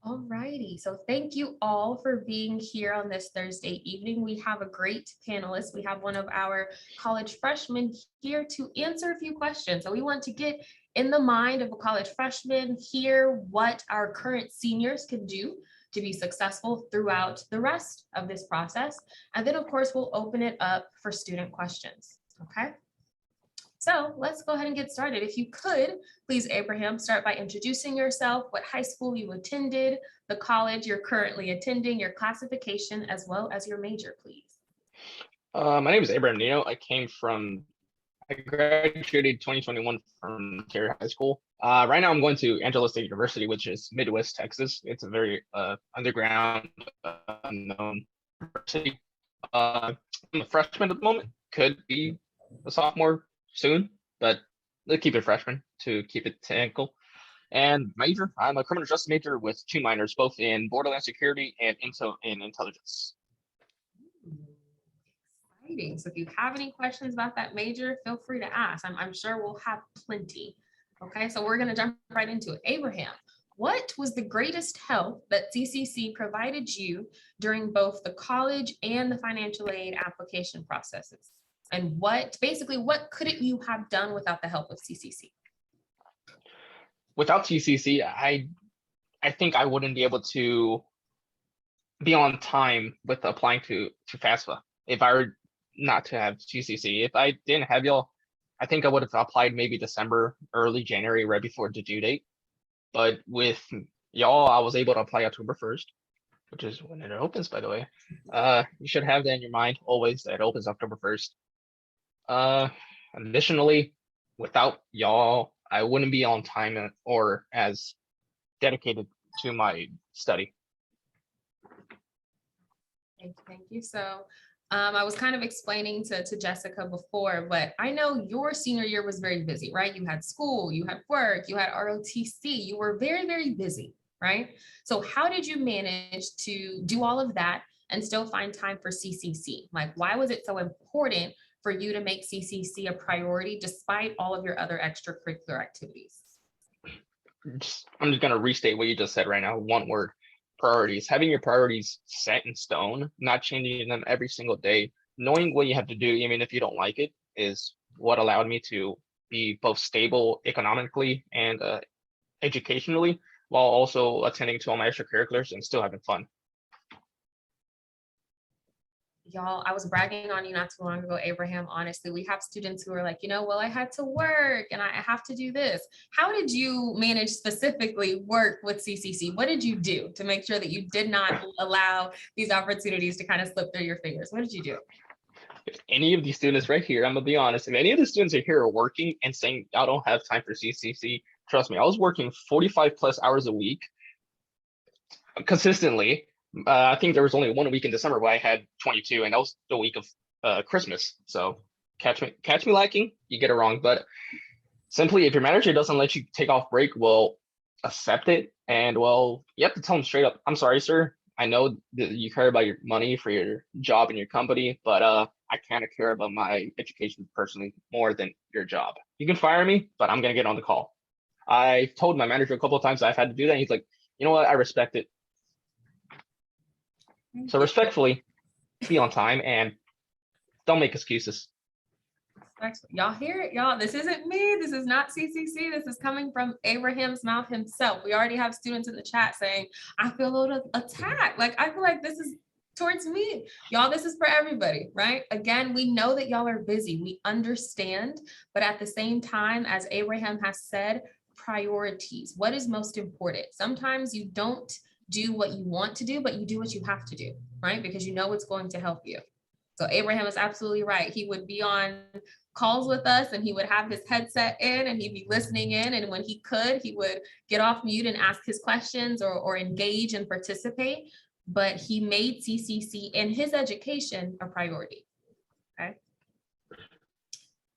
Alrighty, so thank you all for being here on this Thursday evening. We have a great panelist. We have one of our college freshmen here to answer a few questions. So we want to get in the mind of a college freshman, hear what our current seniors can do to be successful throughout the rest of this process. And then of course, we'll open it up for student questions, okay? So let's go ahead and get started. If you could, please, Abraham, start by introducing yourself, what high school you attended, the college you're currently attending, your classification, as well as your major, please. My name is Abraham Nino. I graduated 2021 from Ontario High School. Right now I'm going to Angelo State University, which is Midwest Texas. It's a very underground, unknown university. I'm a freshman at the moment, could be a sophomore soon, but let's keep it freshman to keep it technical. And major, I'm a criminal justice major with 2 minors, both in borderland security and in intelligence. Exciting. So if you have any questions about that major, feel free to ask. I'm sure we'll have plenty. Okay, so we're going to jump right into it. Abraham, what was the greatest help that CCC provided you during both the college and the financial aid application processes? And what couldn't you have done without the help of CCC? Without CCC, I think I wouldn't be able to be on time with applying to FAFSA if I were not to have CCC. If I didn't have y'all, I think I would have applied maybe December, early January, right before the due date. But with y'all, I was able to apply October 1st, which is when it opens, by the way. You should have that in your mind always, that it opens October 1st. Additionally, without y'all, I wouldn't be on time or as dedicated to my study. Thank you. So I was kind of explaining to Jessica before, but I know your senior year was very busy, right? You had school, you had work, you had ROTC, you were very, very busy, right? So how did you manage to do all of that and still find time for CCC? Like, why was it so important for you to make CCC a priority despite all of your other extracurricular activities? I'm just going to restate what you just said right now. One word: priorities. Having your priorities set in stone, not changing them every single day, knowing what you have to do, even if you don't like it, is what allowed me to be both stable economically and educationally, while also attending to all my extracurriculars and still having fun. Y'all, I was bragging on you not too long ago, Abraham. Honestly, we have students who are like, well, I had to work and I have to do this. How did you manage specifically work with CCC? What did you do to make sure that you did not allow these opportunities to kind of slip through your fingers? What did you do? If any of these students right here, I'm gonna be honest, if any of the students are here are working and saying I don't have time for CCC, trust me, I was working 45 plus hours a week consistently. I think there was only 1 week in December where I had 22, and that was the week of Christmas. So catch me lacking, you get it wrong. But simply, if your manager doesn't let you take off break, well, accept it. And well, you have to tell them straight up, I'm sorry, sir. I know that you care about your money for your job and your company, but I kind of care about my education personally more than your job. You can fire me, but I'm gonna get on the call. I told my manager a couple of times I've had to do that. And he's like, you know what? I respect it. So respectfully, be on time and don't make excuses. Y'all hear it, y'all? This isn't me. This is not CCC. This is coming from Abraham's mouth himself. We already have students in the chat saying, I feel a little attacked. Like, I feel like this is towards me. Y'all, this is for everybody, right? Again, we know that y'all are busy. We understand, but at the same time, as Abraham has said, priorities. What is most important? Sometimes you don't do what you want to do, but you do what you have to do, right? Because you know it's going to help you. So Abraham is absolutely right. He would be on calls with us and he would have his headset in and he'd be listening in. And when he could, he would get off mute and ask his questions or engage and participate. But he made CCC and his education a priority. Okay.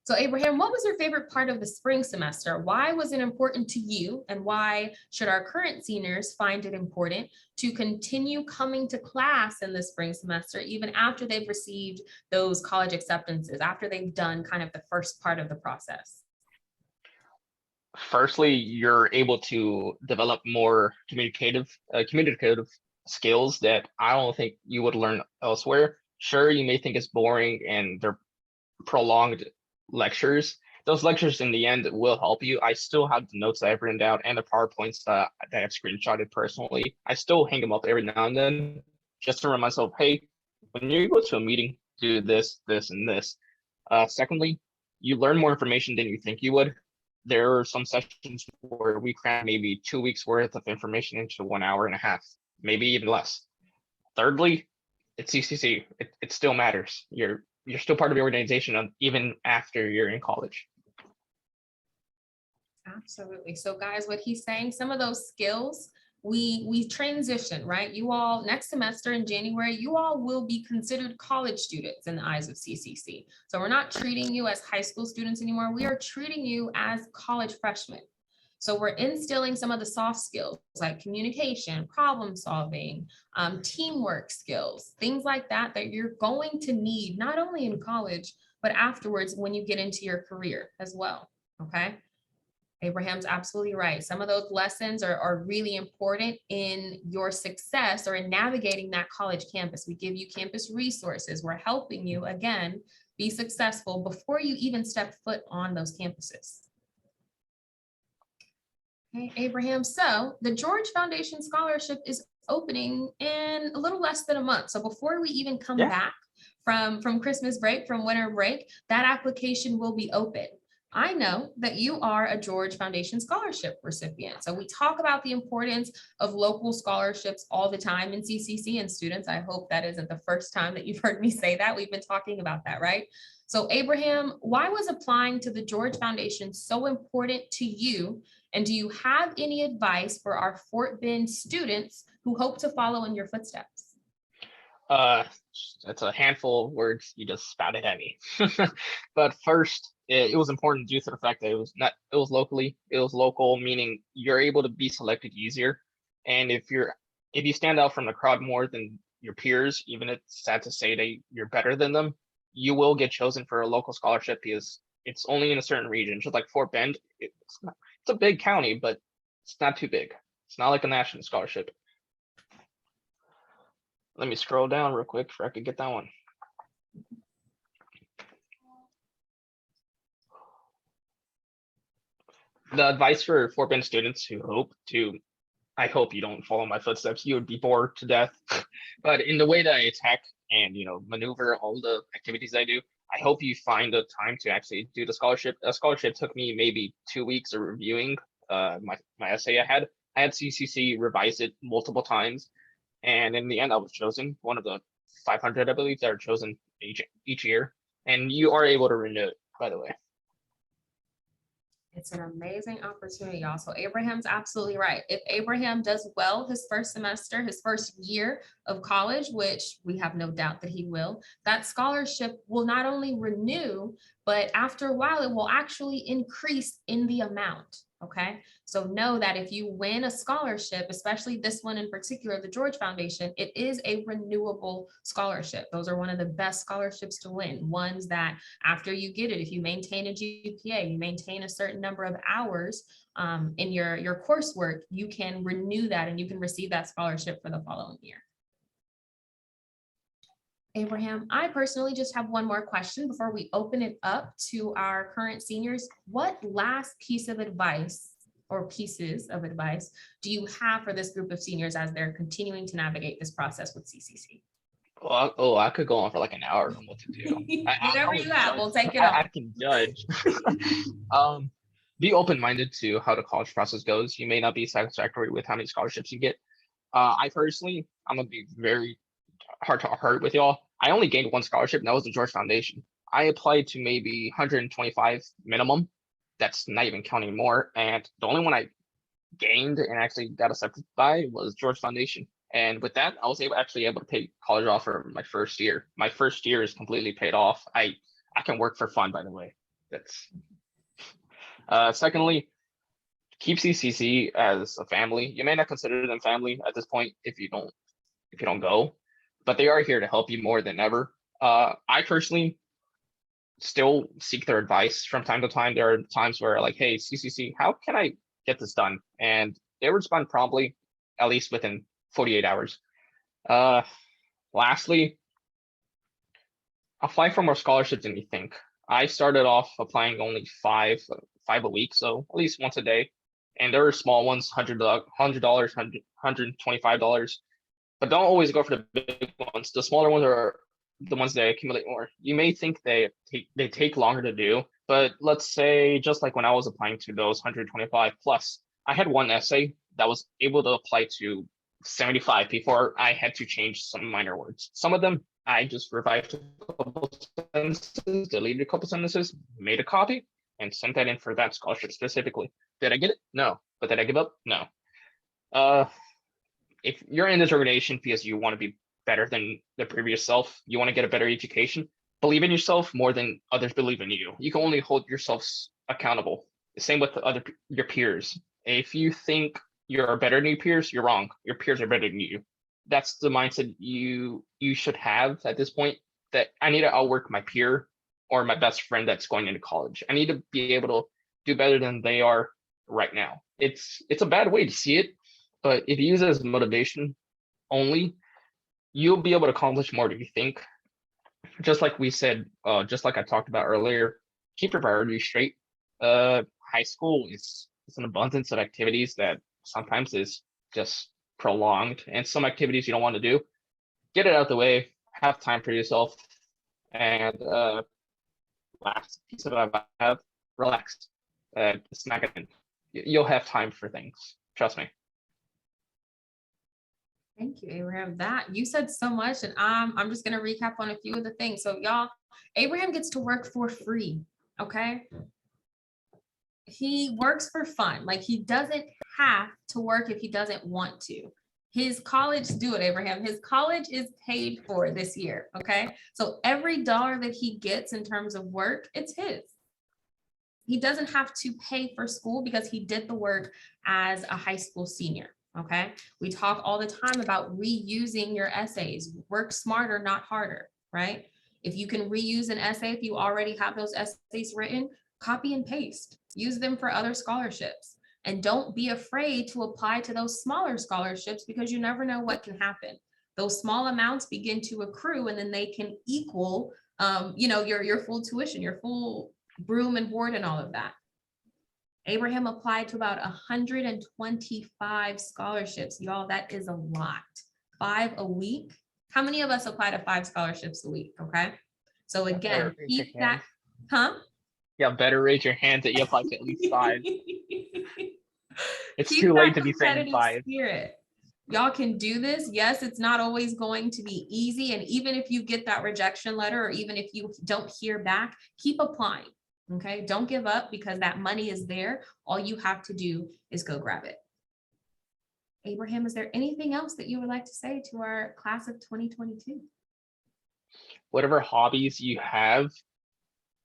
So Abraham, what was your favorite part of the spring semester? Why was it important to you? And why should our current seniors find it important to continue coming to class in the spring semester, even after they've received those college acceptances, after they've done kind of the first part of the process? Firstly, you're able to develop more communicative skills that I don't think you would learn elsewhere. Sure, you may think it's boring and they're prolonged lectures. Those lectures in the end will help you. I still have the notes that I've written down and the PowerPoints that I've screenshotted personally. I still hang them up every now and then just to remind myself, hey, when you go to a meeting, do this, this, and this. Secondly, you learn more information than you think you would. There are some sessions where we cram maybe 2 weeks worth of information into 1 hour and a half, maybe even less. Thirdly, it's CCC. It still matters. You're still part of the organization even after you're in college. Absolutely. So guys, what he's saying, some of those skills, we transition, right? You all next semester in January, you all will be considered college students in the eyes of CCC. So we're not treating you as high school students anymore. We are treating you as college freshmen. So we're instilling some of the soft skills like communication, problem solving, teamwork skills, things like that, that you're going to need not only in college, but afterwards when you get into your career as well. Okay. Abraham's absolutely right. Some of those lessons are really important in your success or in navigating that college campus. We give you campus resources. We're helping you, again, be successful before you even step foot on those campuses. Okay, Abraham. So the George Foundation Scholarship is opening in a little less than a month. So before we even come back from Christmas break, from winter break, that application will be open. I know that you are a George Foundation Scholarship recipient. So we talk about the importance of local scholarships all the time in CCC, and students, I hope that isn't the first time that you've heard me say that. We've been talking about that, right? So Abraham, why was applying to the George Foundation so important to you? And do you have any advice for our Fort Bend students who hope to follow in your footsteps? That's a handful of words you just spouted at me. But first, it was important due to the fact that it was local, meaning you're able to be selected easier. And if you stand out from the crowd more than your peers, even if it's sad to say that you're better than them, you will get chosen for a local scholarship because it's only in a certain region. Just like Fort Bend, it's a big county, but it's not too big. It's not like a national scholarship. Let me scroll down real quick for I could get that one. The advice for Fort Bend students who I hope you don't follow my footsteps. You would be bored to death. But in the way that I attack and maneuver all the activities I do, I hope you find the time to actually do the scholarship. A scholarship took me maybe 2 weeks of reviewing my essay I had. I had CCC revise it multiple times. And in the end, I was chosen, one of the 500, I believe, that are chosen each year. And you are able to renew it, by the way. It's an amazing opportunity, y'all. So Abraham's absolutely right. If Abraham does well his first semester, his first year of college, which we have no doubt that he will, that scholarship will not only renew, but after a while, it will actually increase in the amount. Okay. So know that if you win a scholarship, especially this one in particular, the George Foundation, it is a renewable scholarship. Those are one of the best scholarships to win. Ones that after you get it, if you maintain a GPA, you maintain a certain number of hours in your coursework, you can renew that and you can receive that scholarship for the following year. Abraham, I personally just have one more question before we open it up to our current seniors. What last piece of advice or pieces of advice do you have for this group of seniors as they're continuing to navigate this process with CCC? Well, I could go on for like an hour on what to do. Whatever you have, we'll take it on. I can judge. Be open-minded to how the college process goes. You may not be satisfactory with how many scholarships you get. I personally, I'm gonna be very heart to heart with y'all. I only gained one scholarship, and that was the George Foundation. I applied to maybe 125 minimum. That's not even counting more. And the only one I gained and actually got accepted by was George Foundation. And with that, I was actually able to pay college off for my first year. My first year is completely paid off. I can work for fun, by the way. That's secondly, keep CCC as a family. You may not consider them family at this point if you don't go, but they are here to help you more than ever. I personally still seek their advice from time to time. There are times where like, hey, CCC, how can I get this done? And they respond promptly, at least within 48 hours. Lastly, apply for more scholarships than you think. I started off applying only five a week, so at least once a day. And there are small ones, $100, $125. But don't always go for the big ones. The smaller ones are the ones that accumulate more. You may think they take longer to do, but let's say just like when I was applying to those 125 plus, I had one essay that was able to apply to 75 before I had to change some minor words. Some of them I just revised a couple sentences, deleted a couple sentences, made a copy, and sent that in for that scholarship specifically. Did I get it? No. But did I give up? No. If you're in this organization because you want to be better than the previous self, you want to get a better education, believe in yourself more than others believe in you. You can only hold yourselves accountable. The same with your peers. If you think you're better than your peers, you're wrong. Your peers are better than you. That's the mindset you should have at this point, that I need to outwork my peer or my best friend that's going into college. I need to be able to do better than they are right now. It's a bad way to see it, but if you use it as motivation only, you'll be able to accomplish more than you think. Just like we said, just like I talked about earlier, keep your priorities straight. High school is an abundance of activities that sometimes is just prolonged, and some activities you don't want to do. Get it out the way, have time for yourself, and last piece of advice I have, relax. It's not gonna, you'll have time for things. Trust me. Thank you, Abraham. That you said so much, and I'm just gonna recap on a few of the things. So y'all, Abraham gets to work for free. Okay. He works for fun. Like, he doesn't have to work if he doesn't want to. His college, do it, Abraham. His college is paid for this year. Okay. So every dollar that he gets in terms of work, it's his. He doesn't have to pay for school because he did the work as a high school senior. Okay. We talk all the time about reusing your essays. Work smarter, not harder, right? If you can reuse an essay, if you already have those essays written, copy and paste, use them for other scholarships. And don't be afraid to apply to those smaller scholarships, because you never know what can happen. Those small amounts begin to accrue, and then they can equal, your full tuition, your full room and board and all of that. Abraham applied to about 125 scholarships. Y'all, that is a lot. 5 a week. How many of us apply to 5 scholarships a week? Okay. So again, keep that, Yeah, better raise your hand that you apply to at least 5. It's Keep too late that to be saying competitive 5. spirit. Y'all can do this. Yes, it's not always going to be easy. And even if you get that rejection letter, or even if you don't hear back, keep applying. Okay. Don't give up, because that money is there. All you have to do is go grab it. Abraham, is there anything else that you would like to say to our class of 2022? Whatever hobbies you have,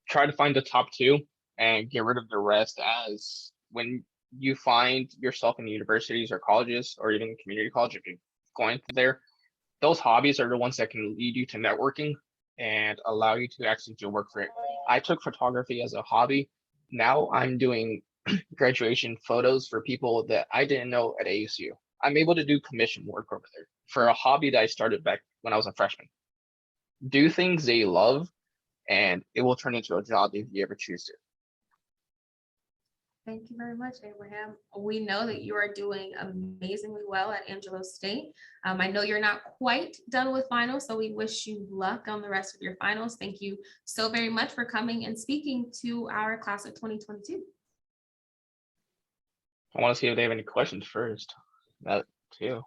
try to find the top 2 and get rid of the rest. As when you find yourself in universities or colleges, or even community college, if you're going there, those hobbies are the ones that can lead you to networking and allow you to actually do work for it. I took photography as a hobby. Now I'm doing graduation photos for people that I didn't know at ASU. I'm able to do commission work over there for a hobby that I started back when I was a freshman. Do things they love, and it will turn into a job if you ever choose to. Thank you very much, Abraham. We know that you are doing amazingly well at Angelo State. I know you're not quite done with finals, so we wish you luck on the rest of your finals. Thank you so very much for coming and speaking to our class of 2022. I want to see if they have any questions first. That too.